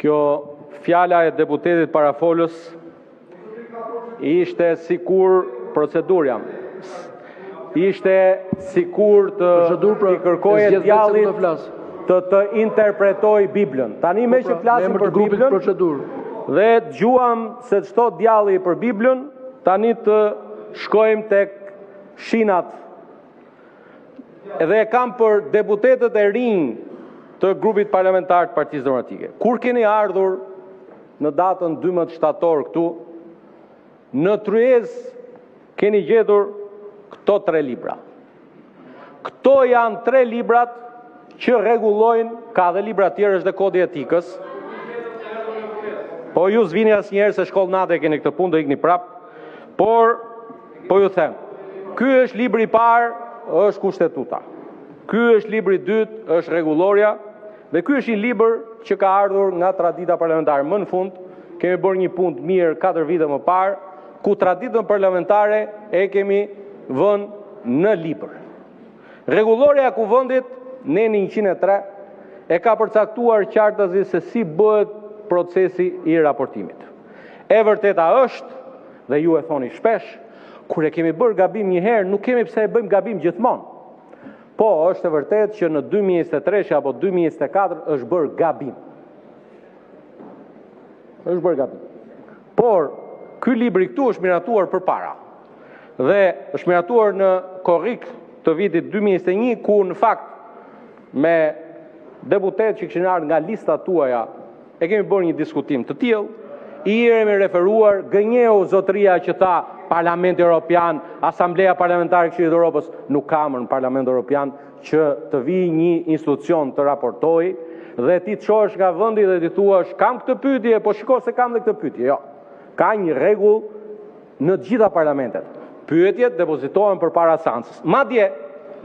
Kjo fjala e deputetit parafolës ishte sikur procedurja. Ishte sikur të i kërkoje djallit të interpretoj Biblën. Tani me që flasim për Biblën dhe dëgjuam se çdo djalli për Biblën, tani të shkojmë tek shinat. Edhe e kam për deputetët e rinj të grupit parlamentar të Partisë Demokratike. Kur keni ardhur në datën 12 shtator këtu, në tryezë keni gjetur këto 3 libra. Këto janë 3 librat që rregullojnë, ka dhe libra tjerë, është dhe kodi etikës. Po ju s'vini asnjëherë se shkollë natë keni këtë punë, do ikni prap. Por po ju them, ky është libri i parë, është kushtetuta. Ky është libri i dytë, është rregulloria, dhe ky është një libër që ka ardhur nga tradita parlamentare. Më në fund kemi bërë një punë të mirë 4 vite më parë, ku traditën parlamentare e kemi vënë në libër. Rregulloria e Kuvendit Neni 103 e ka përcaktuar qartazi se si bëhet procesi i raportimit. E vërteta është, dhe ju e thoni shpesh, kur e kemi bërë gabim një herë, nuk kemi pse e bëjmë gabim gjithmonë. Po, është e vërtet që në 2023 apo 2024 është bërë gabim. Është bërë gabim. Por, ky libri këtu është miratuar përpara. Dhe është miratuar në korrik të vitit 2021, ku në fakt me deputet që kishin ardhur nga lista tuaja e kemi bërë një diskutim të tillë, i kemi referuar, gënjeu zotëria që tha Parlamenti Evropian, Asambleja Parlamentare e Këshillit të Evropës, nuk ka më në Parlamentin Evropian që të vijë një institucion të raportojë dhe ti të shohësh nga vendi dhe ti thuash kam këtë pyetje, po shiko se kam dhe këtë pyetje. Jo. Ka një rregull në të gjitha parlamentet. Pyetjet depozitohen përpara seancës. Madje,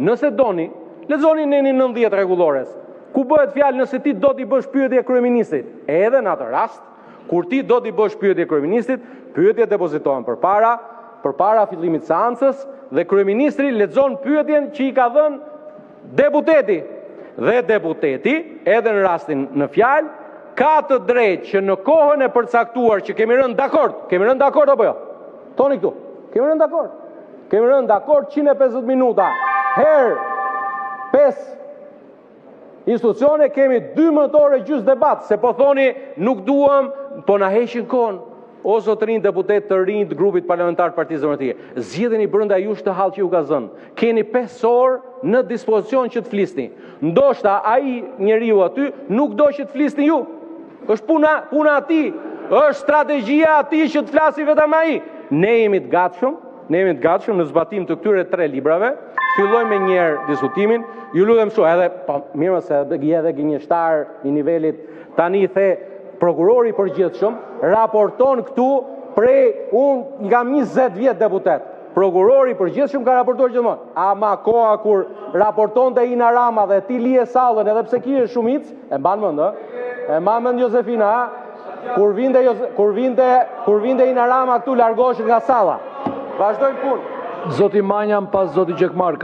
nëse doni, lexoni Nenin 90 rregullores, ku bëhet fjalë nëse ti do t'i bësh pyetje kryeministrit. Edhe në atë rast, kur ti do t'i bësh pyetje kryeministrit, pyetjet depozitohen përpara fillimit të seancës dhe kryeministri lexon pyetjen që i ka dhënë deputeti. Dhe deputeti, edhe në rastin në fjalë, ka të drejtë që në kohën e përcaktuar që kemi rënë dakord apo jo? Toni këtu. Kemi rënë dakord. Kemi rënë dakord 150 minuta. Herë 5 institucione kemi 12 orë gjys debat, se po thoni nuk duam, po na heqin kohën. O zotërin deputet të rinj të grupit parlamentar të Partisë Demokratike, zgjidheni brenda jush të hall që ju ka zënë. Keni 5 orë në dispozicion që të flisni. Ndoshta ai njeriu aty nuk do që të flisni ju. Është puna ati, është strategjia ati që të flasi vetëm ai. Ne jemi të gatshëm në zbatim të këtyre 3 librave. Fillojmë me njëherë diskutimin. Ju lutem shumë, edhe po mirë se je edhe gënjeshtar i nivelit. Tani the prokurori i përgjithshëm raporton këtu prej unë nga 20 vjet deputet. Prokurori i përgjithshëm ka raportuar gjithmonë. Ama koha kur raportonte Ina Rama dhe ti lije sallën edhe pse kishe shumicë, e mban mend, ë? E mban mend Josefina, kur vinte Ina Rama këtu largoheshin nga salla. Vazhdojmë punë. Zoti Manjam pas zoti Gjekmarka.